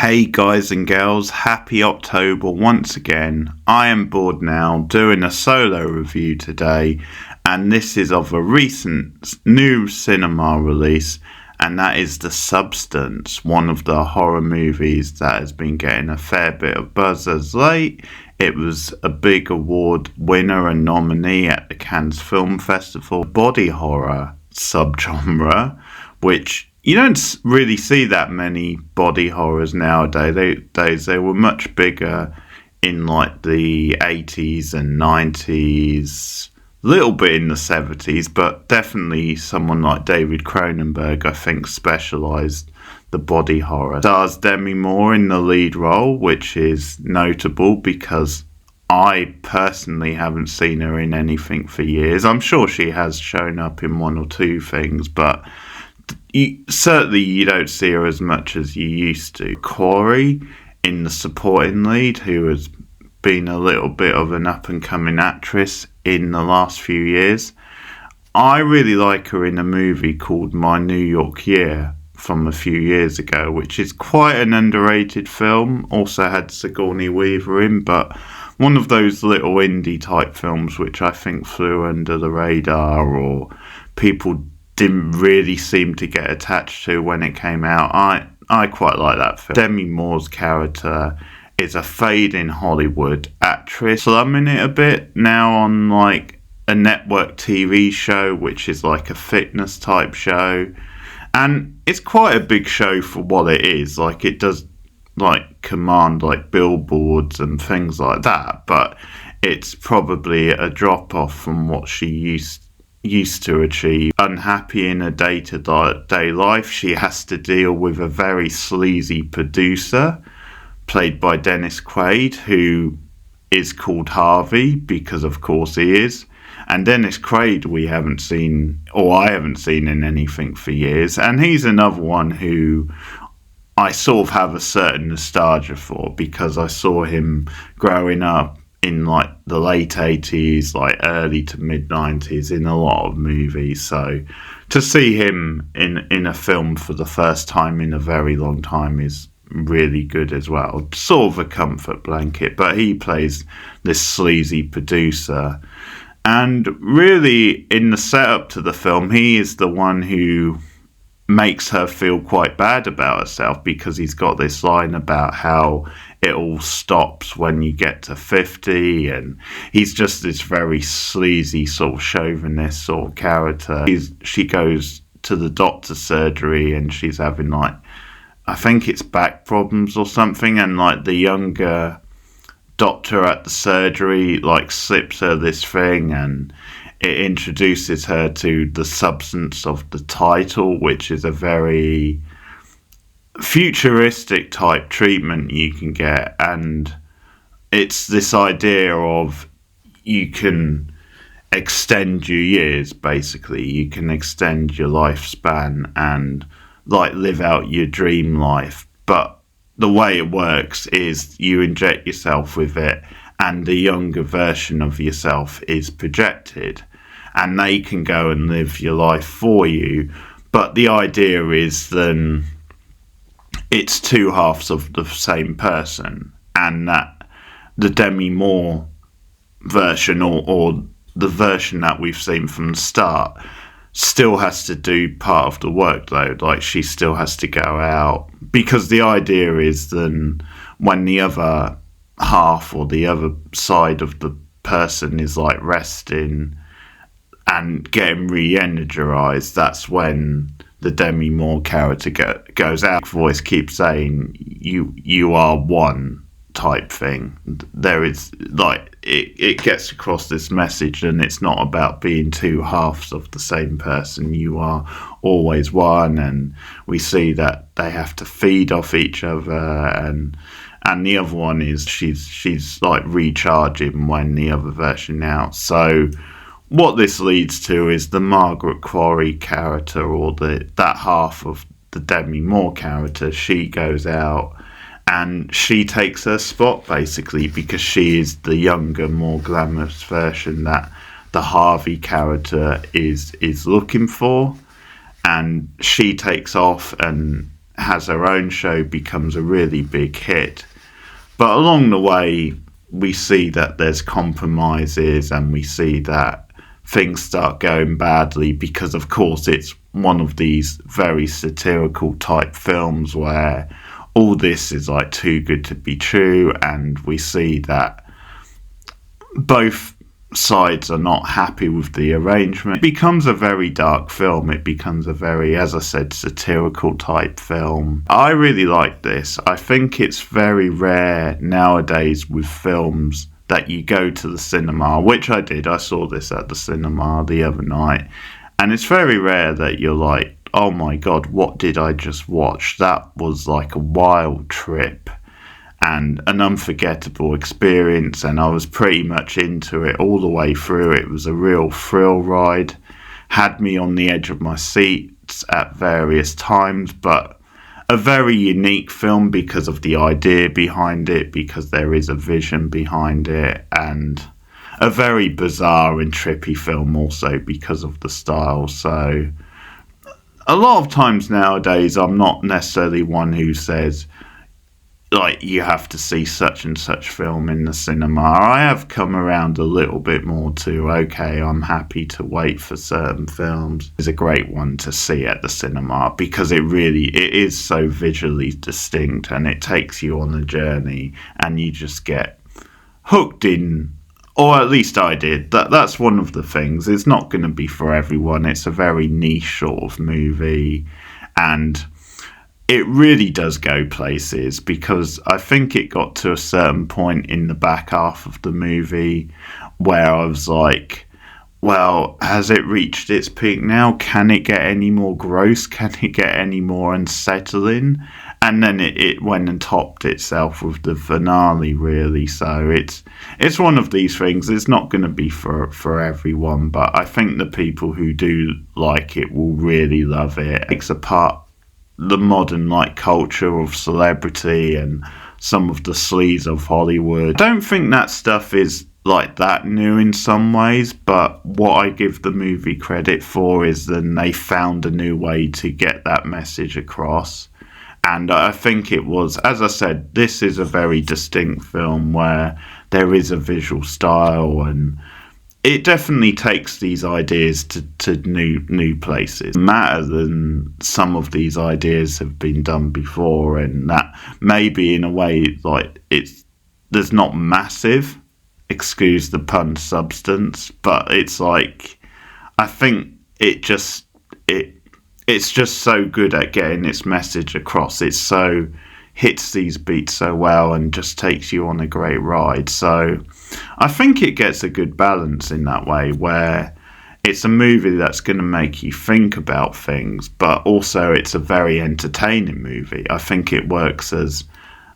Hey guys and girls, happy October once again. I am bored now, doing a solo review today, and this is of a recent new cinema release, and that is The Substance, one of the horror movies that has been getting a fair bit of buzz as late. It was a big award winner and nominee at the Cannes Film Festival. Body horror subgenre, which you don't really see that many body horrors nowadays. They were much bigger in like the 80s and 90s, a little bit in the 70s, but definitely someone like David Cronenberg, I think, specialised the body horror. Stars Demi Moore in the lead role, which is notable because I personally haven't seen her in anything for years. I'm sure she has shown up in one or two things, but certainly you don't see her as much as you used to. Corey in the supporting lead, who has been a little bit of an up-and-coming actress in the last few years. I really like her in a movie called My New York Year from a few years ago, which is quite an underrated film. Also had Sigourney Weaver in, but one of those little indie type films which I think flew under the radar, or people didn't really seem to get attached to when it came out. I quite like that film. Demi Moore's character is a fade-in Hollywood actress, slumming it a bit now on like a network TV show, which is like a fitness type show. And it's quite a big show for what it is. Like, it does like command like billboards and things like that, but it's probably a drop off from what she used to achieve. Unhappy in her day-to-day life, she has to deal with a very sleazy producer played by Dennis Quaid, who is called Harvey because of course he is. And Dennis Quaid I haven't seen in anything for years, and he's another one who I sort of have a certain nostalgia for because I saw him growing up in like the late 80s, like early to mid 90s in a lot of movies. So to see him in a film for the first time in a very long time is really good as well. Sort of a comfort blanket, but he plays this sleazy producer. And really in the setup to the film, he is the one who makes her feel quite bad about herself because he's got this line about how it all stops when you get to 50, and he's just this very sleazy sort of chauvinist sort of character. She goes to the doctor's surgery and she's having like, I think it's back problems or something, and like the younger doctor at the surgery like slips her this thing, and it introduces her to the substance of the title, which is a very futuristic type treatment you can get. And it's this idea of you can extend your years, basically. You can extend your lifespan and like live out your dream life. But the way it works is you inject yourself with it, and the younger version of yourself is projected, and they can go and live your life for you. But the idea is then it's two halves of the same person, and that the Demi Moore version, or the version that we've seen from the start, still has to do part of the workload. Like, she still has to go out, because the idea is then when the other half or the other side of the person is like resting and getting re-energized, that's when the Demi Moore character goes out. Voice keeps saying you are one type thing. There is like it gets across this message, and it's not about being two halves of the same person. You are always one, and we see that they have to feed off each other, and the other one is she's like recharging when the other version out. So what this leads to is the Margaret Qualley character, or that half of the Demi Moore character, she goes out and she takes her spot, basically, because she is the younger, more glamorous version that the Harvey character is looking for. And she takes off and has her own show, becomes a really big hit. But along the way, we see that there's compromises, and we see that things start going badly because, of course, it's one of these very satirical type films where all this is like too good to be true, and we see that both sides are not happy with the arrangement. It becomes a very dark film. It becomes a very, as I said, satirical type film. I really like this. I think it's very rare nowadays with films that you go to the cinema, which I did. I saw this at the cinema the other night, and it's very rare that you're like, oh my god, what did I just watch? That was like a wild trip and an unforgettable experience, and I was pretty much into it all the way through. It was a real thrill ride, had me on the edge of my seats at various times, but a very unique film because of the idea behind it, because there is a vision behind it, and a very bizarre and trippy film also because of the style. So a lot of times nowadays, I'm not necessarily one who says, like, you have to see such and such film in the cinema. I have come around a little bit more to, okay, I'm happy to wait for certain films. It's a great one to see at the cinema because it is so visually distinct, and it takes you on a journey, and you just get hooked in, or at least I did. That's one of the things. It's not going to be for everyone. It's a very niche sort of movie, and it really does go places, because I think it got to a certain point in the back half of the movie where I was like, well, has it reached its peak now? Can it get any more gross? Can it get any more unsettling? And then it went and topped itself with the finale, really. So it's one of these things. It's not going to be for everyone, but I think the people who do like it will really love it. It takes apart the modern like culture of celebrity and some of the sleaze of Hollywood. I don't think that stuff is like that new in some ways, but what I give the movie credit for is that they found a new way to get that message across. And I think it was, as I said, this is a very distinct film where there is a visual style, and it definitely takes these ideas to new places. Matter than some of these ideas have been done before, and that maybe in a way like there's not massive, excuse the pun, substance, but it's like, I think it's just so good at getting its message across. It so hits these beats so well and just takes you on a great ride. So I think it gets a good balance in that way, where it's a movie that's going to make you think about things, but also it's a very entertaining movie. I think it works as,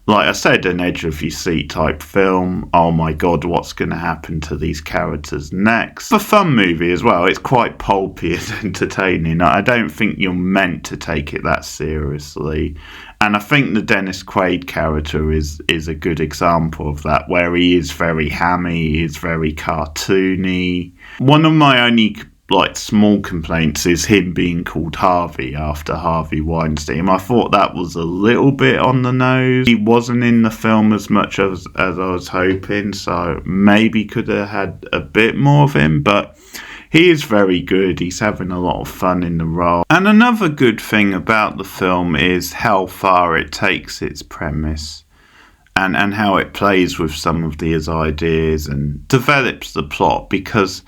like I said, an edge of your seat type film. Oh my god, what's going to happen to these characters next? It's a fun movie as well. It's quite pulpy and entertaining. I don't think you're meant to take it that seriously. And I think the Dennis Quaid character is a good example of that, where he is very hammy, he is very cartoony. One of my only small complaints is him being called Harvey after Harvey Weinstein. I thought that was a little bit on the nose. He wasn't in the film as much as I was hoping, so maybe could have had a bit more of him, but he is very good. He's having a lot of fun in the role. And another good thing about the film is how far it takes its premise and how it plays with some of these ideas and develops the plot, because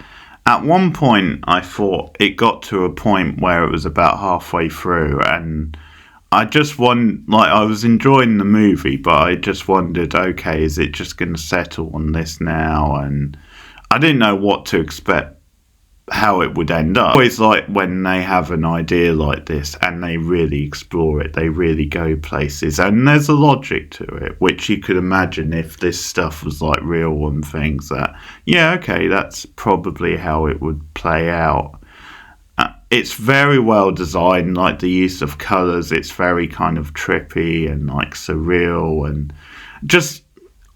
at one point I thought it got to a point where it was about halfway through, and I was enjoying the movie, but I just wondered, okay, is it just going to settle on this now? And I didn't know what to expect, how it would end up. Always like when they have an idea like this and they really explore it, they really go places, and there's a logic to it, which you could imagine if this stuff was like real one things that, yeah, okay, that's probably how it would play out. It's very well designed, like the use of colours, it's very kind of trippy and like surreal, and just,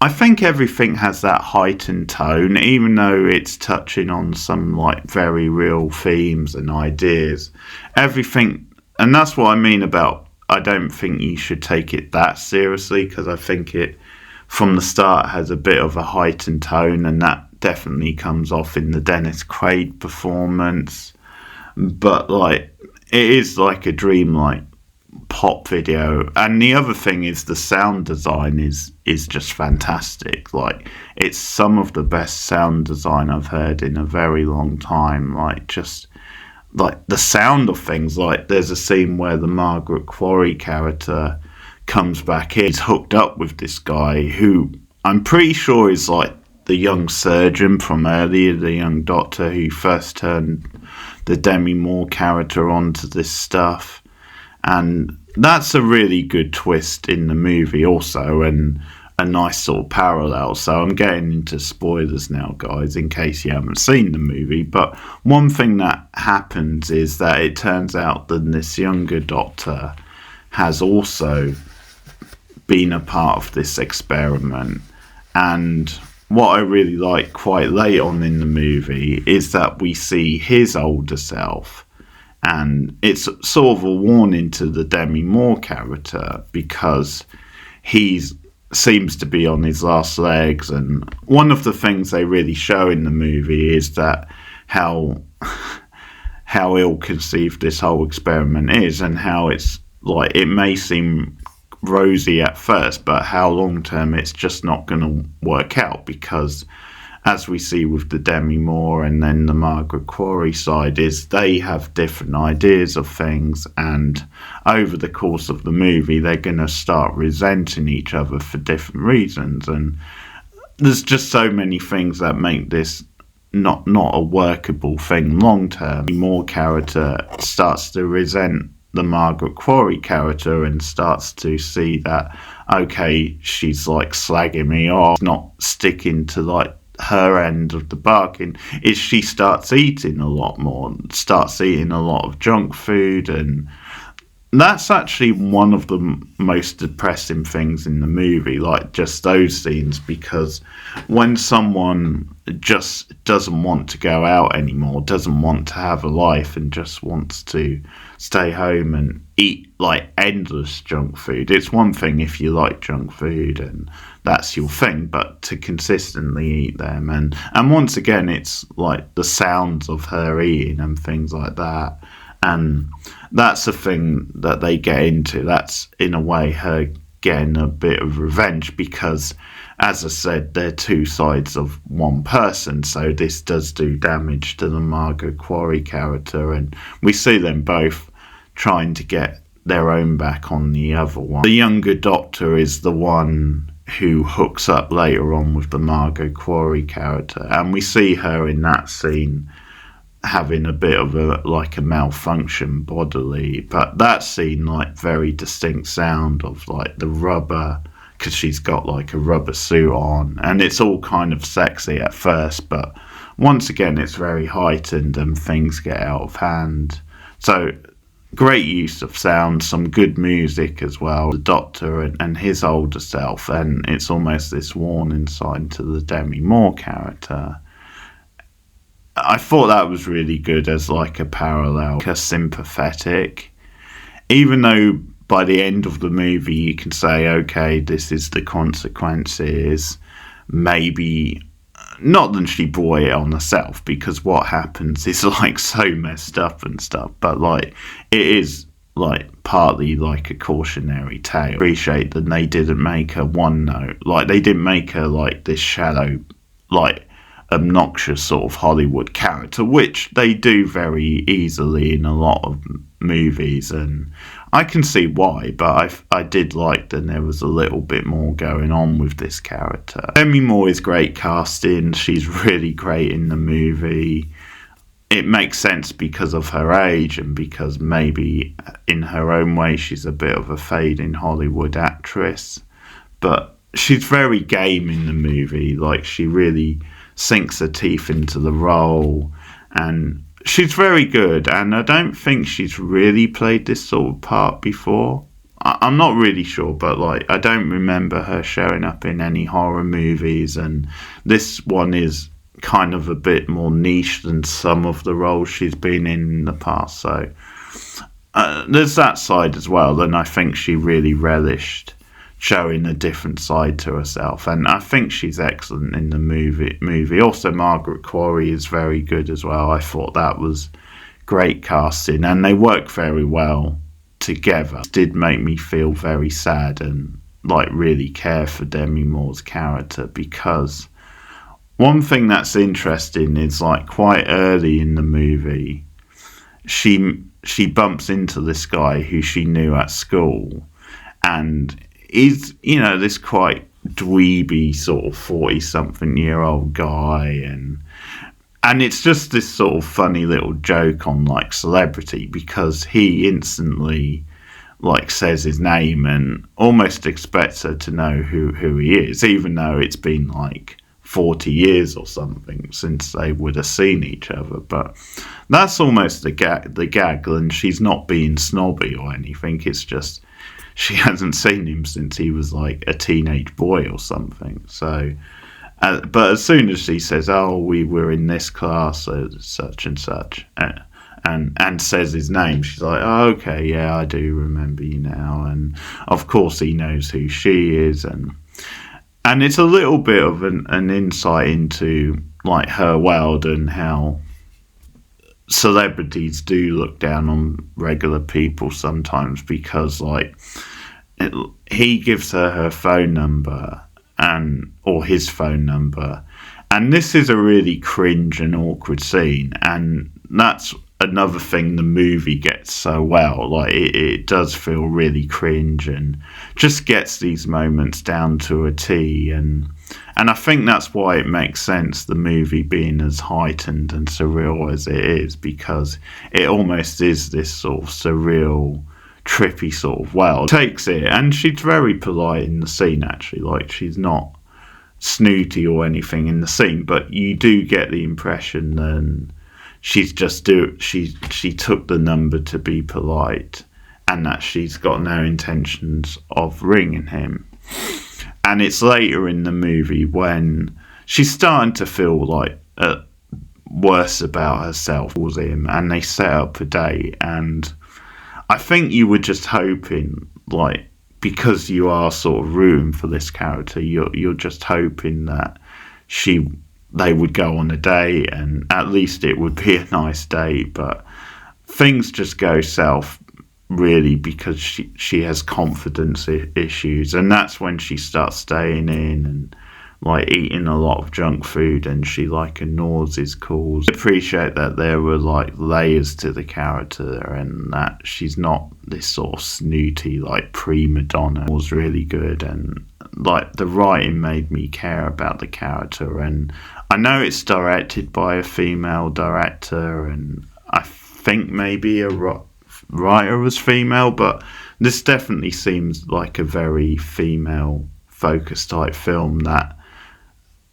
I think everything has that heightened tone, even though it's touching on some like very real themes and ideas. Everything, and that's what I mean about, I don't think you should take it that seriously, because I think it, from the start, has a bit of a heightened tone, and that definitely comes off in the Dennis Quaid performance. But like, it is like a dreamlike pop video. And the other thing is the sound design is just fantastic. Like, it's some of the best sound design I've heard in a very long time. Like, just like the sound of things. Like, there's a scene where the Margaret Quarry character comes back in. He's hooked up with this guy who I'm pretty sure is like the young surgeon from earlier, the young doctor who first turned the Demi Moore character onto this stuff. And that's a really good twist in the movie also, and a nice sort of parallel. So I'm getting into spoilers now, guys, in case you haven't seen the movie. But one thing that happens is that it turns out that this younger doctor has also been a part of this experiment. And what I really like quite late on in the movie is that we see his older self. And it's sort of a warning to the Demi Moore character, because he seems to be on his last legs. And one of the things they really show in the movie is that how ill-conceived this whole experiment is, and how it's like, it may seem rosy at first, but how long term it's just not going to work out, because as we see with the Demi Moore and then the Margaret Quarry side, is they have different ideas of things, and over the course of the movie they're going to start resenting each other for different reasons. And there's just so many things that make this not a workable thing long term. The Moore character starts to resent the Margaret Quarry character and starts to see that, okay, she's like slagging me off, not sticking to like her end of the bargain. Is she starts eating a lot more, starts eating a lot of junk food. And that's actually one of the most depressing things in the movie, like just those scenes, because when someone just doesn't want to go out anymore, doesn't want to have a life, and just wants to stay home and eat like endless junk food. It's one thing if you like junk food and that's your thing, but to consistently eat them, and once again it's like the sounds of her eating and things like that. And that's the thing that they get into. That's in a way her getting a bit of revenge, because as I said, they're two sides of one person, so this does do damage to the Margaret Quarry character, and we see them both trying to get their own back on the other one. The younger doctor is the one who hooks up later on with the Margaret Quarry character, and we see her in that scene having a bit of a malfunction bodily, but that scene, like, very distinct sound of like the rubber, because she's got like a rubber suit on, and it's all kind of sexy at first, but once again it's very heightened and things get out of hand. So great use of sound, some good music as well, the doctor and his older self, and it's almost this warning sign to the Demi Moore character. I thought that was really good as like a parallel, sympathetic, even though by the end of the movie you can say, okay, this is the consequences. Maybe not that she brought it on herself, because what happens is like so messed up and stuff, but like it is like partly like a cautionary tale. I appreciate that they didn't make her one note, like they didn't make her like this shallow, like obnoxious sort of Hollywood character, which they do very easily in a lot of movies, and I can see why, but I did like that there was a little bit more going on with this character. Demi Moore is great casting, she's really great in the movie. It makes sense because of her age, and because maybe in her own way she's a bit of a fading Hollywood actress, but she's very game in the movie. Like, she really sinks her teeth into the role, and she's very good, and I don't think she's really played this sort of part before. I'm not really sure, but like I don't remember her showing up in any horror movies, and this one is kind of a bit more niche than some of the roles she's been in the past. So there's that side as well. And I think she really relished showing a different side to herself, and I think she's excellent in the movie. Also, Margaret Qualley is very good as well. I thought that was great casting, and they work very well together. It did make me feel very sad and like really care for Demi Moore's character, because one thing that's interesting is like quite early in the movie she bumps into this guy who she knew at school, and he's, you know, this quite dweeby sort of 40-something-year-old guy, and it's just this sort of funny little joke on like celebrity, because he instantly like says his name and almost expects her to know who he is, even though it's been like 40 years or something since they would have seen each other. But that's almost the gag, and she's not being snobby or anything. It's just she hasn't seen him since he was like a teenage boy or something. So, but as soon as she says, "Oh, we were in this class, such and such," and says his name, she's like, "Oh, okay, yeah, I do remember you now." And of course, he knows who she is, and it's a little bit of an insight into like her world and how celebrities do look down on regular people sometimes, because like he gives her phone number or his phone number, and this is a really cringe and awkward scene, and that's another thing the movie gets so well. Like it does feel really cringe and just gets these moments down to a T, and I think that's why it makes sense, the movie being as heightened and surreal as it is, because it almost is this sort of surreal, trippy sort of world. Takes it, and she's very polite in the scene actually. Like she's not snooty or anything in the scene, but you do get the impression that she's just she took the number to be polite, and that she's got no intentions of ringing him. And it's later in the movie when she's starting to feel like worse about herself towards him, and they set up a date. And I think you were just hoping, like, because you are sort of rooting for this character, you're just hoping that they would go on a date, and at least it would be a nice date. But things just go south, really, because she has confidence issues, and that's when she starts staying in and like eating a lot of junk food, and she like ignores his calls. I appreciate that there were like layers to the character, and that she's not this sort of snooty like prima donna. It was really good, and like the writing made me care about the character. And I know it's directed by a female director, and I think maybe a writer was female, but this definitely seems like a very female focused type film, that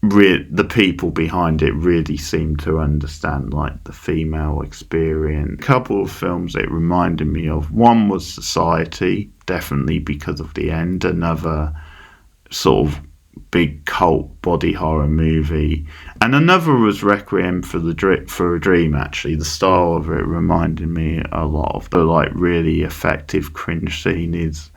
the people behind it really seem to understand like the female experience. A couple of films it reminded me of, one was Society, definitely because of the end, another sort of big cult body horror movie, and another was Requiem for a Dream. Actually, the style of it reminded me a lot of the like really effective cringe scene is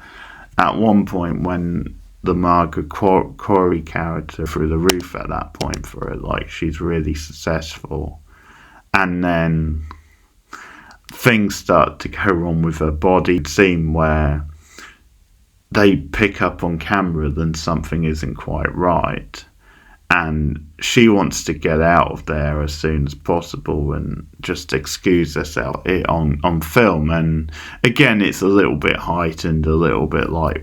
at one point when the Margaret Qualley character through the roof at that point for it, like she's really successful, and then things start to go wrong with her body. Scene where they pick up on camera then something isn't quite right, and she wants to get out of there as soon as possible and just excuse herself on film. And again, it's a little bit heightened, a little bit like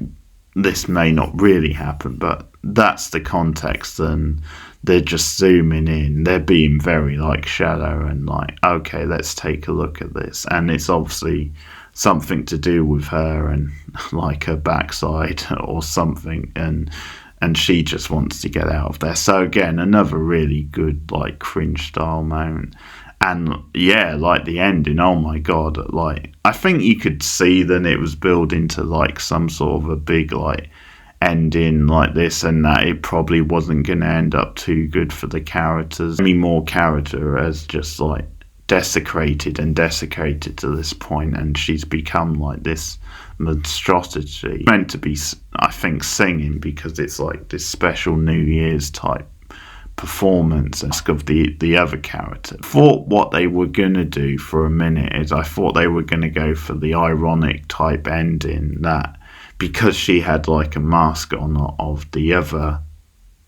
this may not really happen, but that's the context, and they're just zooming in, they're being very like shallow and like, okay, let's take a look at this, and it's obviously something to do with her and like her backside or something, and she just wants to get out of there. So again, another really good like cringe style moment. And yeah, like the ending, oh my god, like I think you could see that it was building to like some sort of a big like ending like this, and that it probably wasn't going to end up too good for the characters. Any more character as just like desecrated and desiccated to this point, and she's become like this monstrosity. Meant to be, I think, singing, because it's like this special New Year's type performance of the other character. Thought what they were gonna do for a minute is I thought they were gonna go for the ironic type ending, that because she had like a mask on of the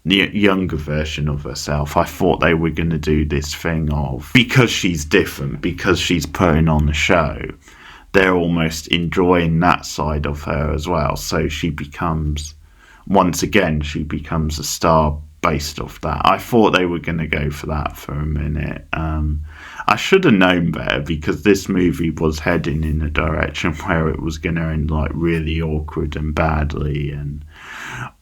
younger version of herself, I thought they were going to do this thing of, because she's different, because she's putting on the show, they're almost enjoying that side of her as well. So she becomes a star based off that. I thought they were going to go for that for a minute. I should have known better, because this movie was heading in a direction where it was going to end like really awkward and badly. And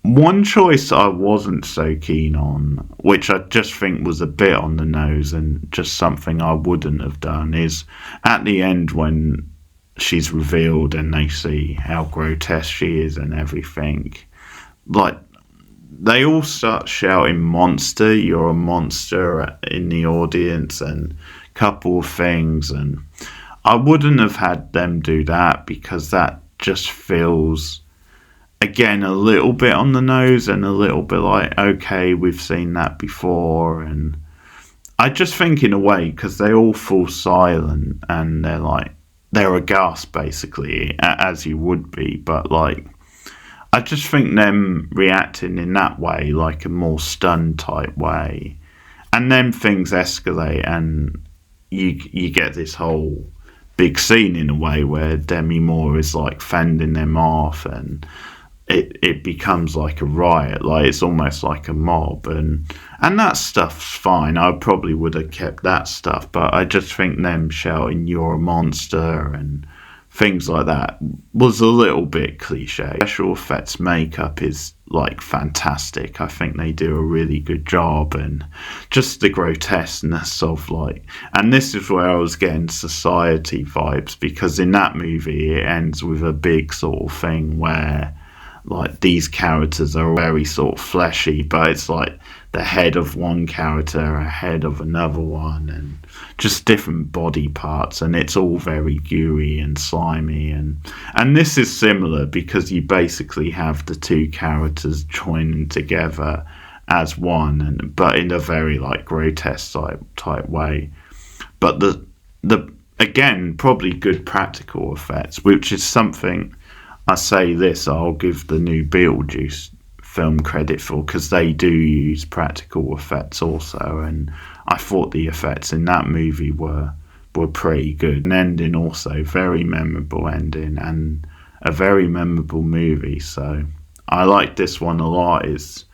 one choice I wasn't so keen on, which I just think was a bit on the nose and just something I wouldn't have done, is at the end when she's revealed and they see how grotesque she is and everything, like, they all start shouting "monster, you're a monster" in the audience, and a couple of things, and I wouldn't have had them do that, because that just feels, again, a little bit on the nose and a little bit like, okay, we've seen that before. And I just think, in a way, because they all fall silent and they're aghast basically, as you would be, but like, I just think them reacting in that way, like a more stunned type way, and then things escalate, and you get this whole big scene in a way where Demi Moore is like fending them off, and it becomes like a riot, like it's almost like a mob, and that stuff's fine. I probably would have kept that stuff, but I just think them shouting "you're a monster" and things like that was a little bit cliche. Special effects makeup is like fantastic. I think they do a really good job, and just the grotesqueness of like, and this is where I was getting Society vibes, because in that movie it ends with a big sort of thing where like these characters are very sort of fleshy, but it's like the head of one character, a head of another one, and just different body parts, and it's all very gooey and slimy, and this is similar, because you basically have the two characters joining together as one, and but in a very like grotesque type way. But the again, probably good practical effects, which is something I say this, I'll give the new Beetlejuice film credit for, because they do use practical effects also, and I thought the effects in that movie were pretty good. An ending also, very memorable ending, and a very memorable movie, so I like this one a lot. It's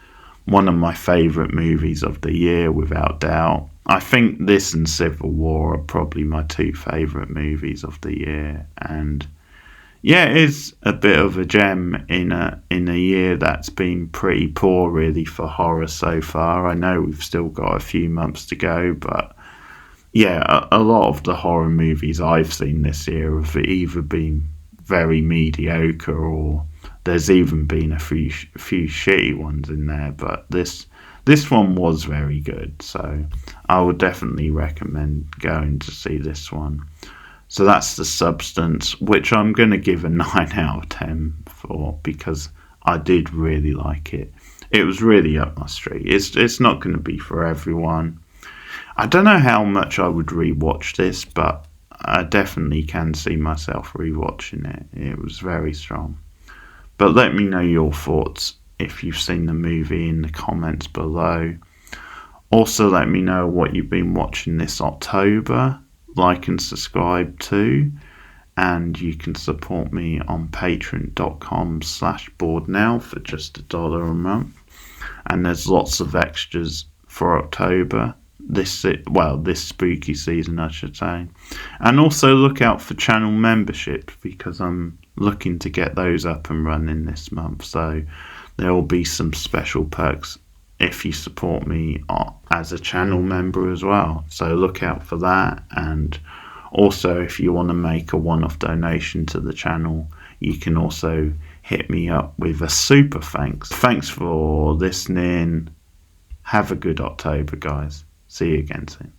one of my favourite movies of the year, without doubt. I think this and Civil War are probably my two favourite movies of the year, and yeah, it is a bit of a gem in a year that's been pretty poor really for horror so far. I know we've still got a few months to go, but yeah, a lot of the horror movies I've seen this year have either been very mediocre, or there's even been a few shitty ones in there, but this one was very good, so I would definitely recommend going to see this one. So that's The Substance, which I'm going to give a 9 out of 10 for, because I did really like it. It was really up my street. It's not going to be for everyone. I don't know how much I would rewatch this, but I definitely can see myself rewatching it. It was very strong. But let me know your thoughts if you've seen the movie in the comments below. Also, let me know what you've been watching this October. Like and subscribe too, and you can support me on patreon.com/borednow for just $1 a month, and there's lots of extras for October, this spooky season I should say. And also look out for channel memberships, because I'm looking to get those up and running this month, so there will be some special perks if you support me as a channel member as well, so look out for that. And also, if you want to make a one-off donation to the channel, you can also hit me up with a super thanks for listening. Have a good October, guys. See you again soon.